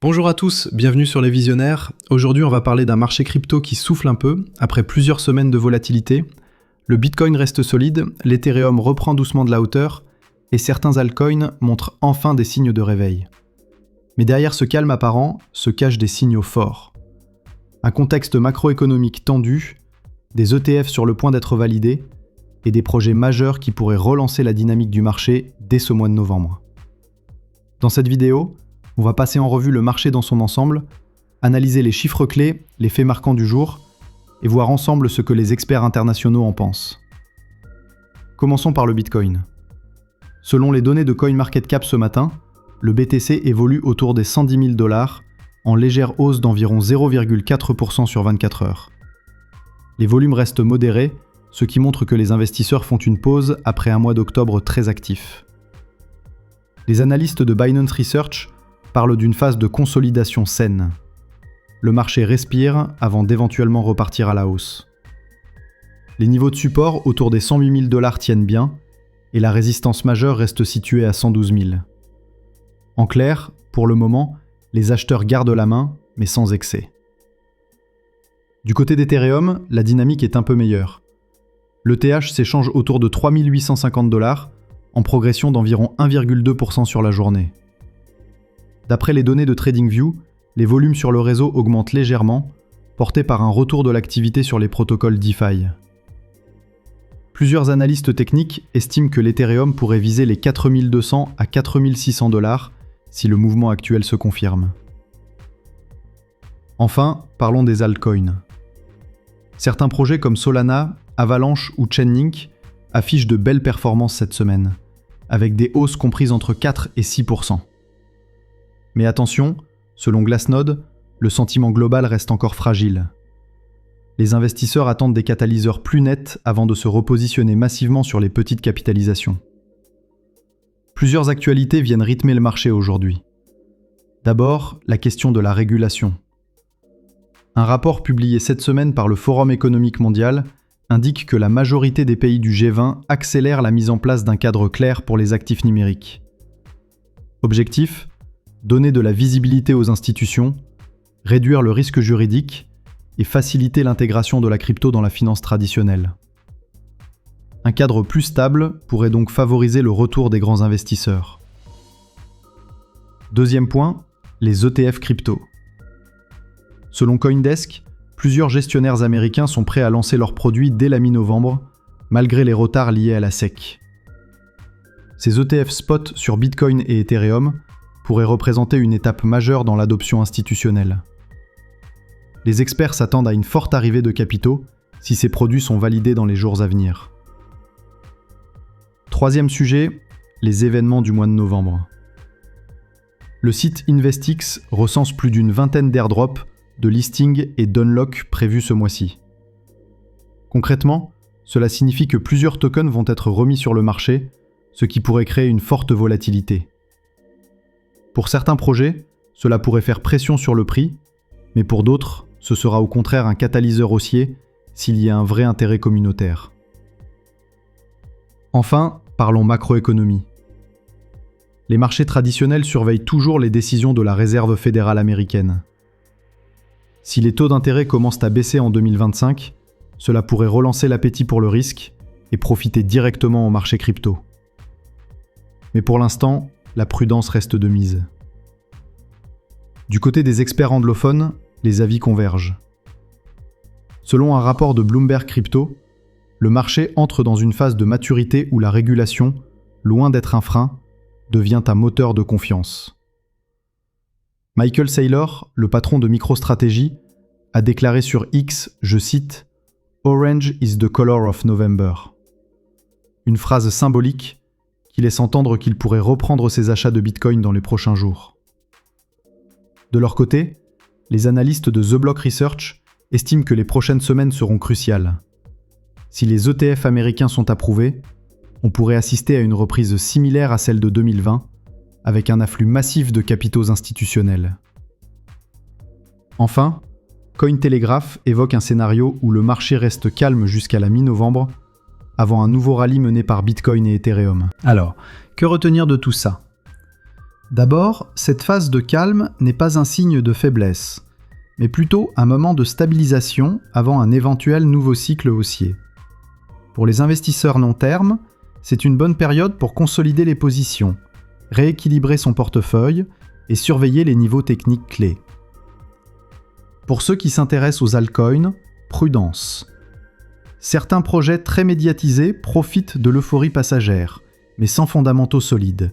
Bonjour à tous, bienvenue sur Les Visionnaires. Aujourd'hui, on va parler d'un marché crypto qui souffle un peu, après plusieurs semaines de volatilité. Le Bitcoin reste solide, l'Ethereum reprend doucement de la hauteur, et certains altcoins montrent enfin des signes de réveil. Mais derrière ce calme apparent, se cachent des signaux forts. Un contexte macroéconomique tendu, des ETF sur le point d'être validés, et des projets majeurs qui pourraient relancer la dynamique du marché dès ce mois de novembre. Dans cette vidéo, on va passer en revue le marché dans son ensemble, analyser les chiffres clés, les faits marquants du jour, et voir ensemble ce que les experts internationaux en pensent. Commençons par le Bitcoin. Selon les données de CoinMarketCap ce matin, le BTC évolue autour des 110 000 $, en légère hausse d'environ 0,4% sur 24 heures. Les volumes restent modérés, ce qui montre que les investisseurs font une pause après un mois d'octobre très actif. Les analystes de Binance Research parle d'une phase de consolidation saine. Le marché respire avant d'éventuellement repartir à la hausse. Les niveaux de support autour des 108 000 $ tiennent bien, et la résistance majeure reste située à 112 000. En clair, pour le moment, les acheteurs gardent la main, mais sans excès. Du côté d'Ethereum, la dynamique est un peu meilleure. L'ETH s'échange autour de 3 850 $, en progression d'environ 1,2% sur la journée. D'après les données de TradingView, les volumes sur le réseau augmentent légèrement, portés par un retour de l'activité sur les protocoles DeFi. Plusieurs analystes techniques estiment que l'Ethereum pourrait viser les 4 200 à 4 600 $ si le mouvement actuel se confirme. Enfin, parlons des altcoins. Certains projets comme Solana, Avalanche ou Chainlink affichent de belles performances cette semaine, avec des hausses comprises entre 4 et 6%. Mais attention, selon Glassnode, le sentiment global reste encore fragile. Les investisseurs attendent des catalyseurs plus nets avant de se repositionner massivement sur les petites capitalisations. Plusieurs actualités viennent rythmer le marché aujourd'hui. D'abord, la question de la régulation. Un rapport publié cette semaine par le Forum économique mondial indique que la majorité des pays du G20 accélèrent la mise en place d'un cadre clair pour les actifs numériques. Objectif : donner de la visibilité aux institutions, réduire le risque juridique et faciliter l'intégration de la crypto dans la finance traditionnelle. Un cadre plus stable pourrait donc favoriser le retour des grands investisseurs. Deuxième point, les ETF crypto. Selon CoinDesk, plusieurs gestionnaires américains sont prêts à lancer leurs produits dès la mi-novembre, malgré les retards liés à la SEC. Ces ETF spot sur Bitcoin et Ethereum pourrait représenter une étape majeure dans l'adoption institutionnelle. Les experts s'attendent à une forte arrivée de capitaux si ces produits sont validés dans les jours à venir. Troisième sujet, les événements du mois de novembre. Le site Investix recense plus d'une vingtaine d'airdrops, de listings et d'unlock prévus ce mois-ci. Concrètement, cela signifie que plusieurs tokens vont être remis sur le marché, ce qui pourrait créer une forte volatilité. Pour certains projets, cela pourrait faire pression sur le prix, mais pour d'autres, ce sera au contraire un catalyseur haussier s'il y a un vrai intérêt communautaire. Enfin, parlons macroéconomie. Les marchés traditionnels surveillent toujours les décisions de la Réserve fédérale américaine. Si les taux d'intérêt commencent à baisser en 2025, cela pourrait relancer l'appétit pour le risque et profiter directement au marché crypto. Mais pour l'instant, la prudence reste de mise. Du côté des experts anglophones, les avis convergent. Selon un rapport de Bloomberg Crypto, le marché entre dans une phase de maturité où la régulation, loin d'être un frein, devient un moteur de confiance. Michael Saylor, le patron de MicroStrategy, a déclaré sur X, je cite, « Orange is the color of November ». Une phrase symbolique qui laisse entendre qu'il pourrait reprendre ses achats de Bitcoin dans les prochains jours. De leur côté, les analystes de The Block Research estiment que les prochaines semaines seront cruciales. Si les ETF américains sont approuvés, on pourrait assister à une reprise similaire à celle de 2020, avec un afflux massif de capitaux institutionnels. Enfin, Cointelegraph évoque un scénario où le marché reste calme jusqu'à la mi-novembre, avant un nouveau rallye mené par Bitcoin et Ethereum. Alors, que retenir de tout ça ? D'abord, cette phase de calme n'est pas un signe de faiblesse, mais plutôt un moment de stabilisation avant un éventuel nouveau cycle haussier. Pour les investisseurs long terme, c'est une bonne période pour consolider les positions, rééquilibrer son portefeuille et surveiller les niveaux techniques clés. Pour ceux qui s'intéressent aux altcoins, prudence. Certains projets très médiatisés profitent de l'euphorie passagère, mais sans fondamentaux solides.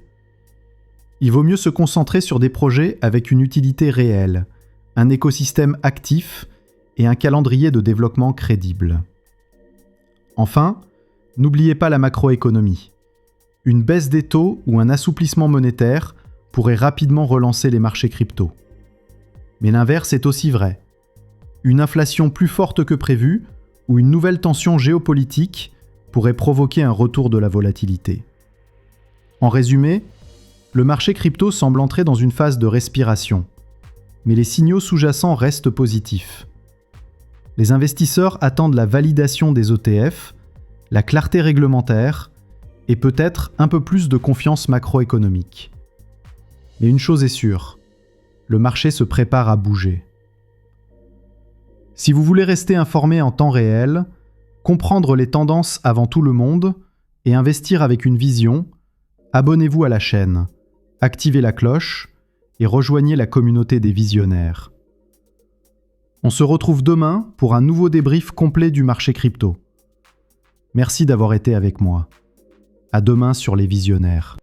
Il vaut mieux se concentrer sur des projets avec une utilité réelle, un écosystème actif et un calendrier de développement crédible. Enfin, n'oubliez pas la macroéconomie. Une baisse des taux ou un assouplissement monétaire pourrait rapidement relancer les marchés crypto. Mais l'inverse est aussi vrai. Une inflation plus forte que prévu ou une nouvelle tension géopolitique pourrait provoquer un retour de la volatilité. En résumé, le marché crypto semble entrer dans une phase de respiration, mais les signaux sous-jacents restent positifs. Les investisseurs attendent la validation des ETF, la clarté réglementaire et peut-être un peu plus de confiance macroéconomique. Mais une chose est sûre, le marché se prépare à bouger. Si vous voulez rester informé en temps réel, comprendre les tendances avant tout le monde et investir avec une vision, abonnez-vous à la chaîne, activez la cloche et rejoignez la communauté des visionnaires. On se retrouve demain pour un nouveau débrief complet du marché crypto. Merci d'avoir été avec moi. À demain sur les visionnaires.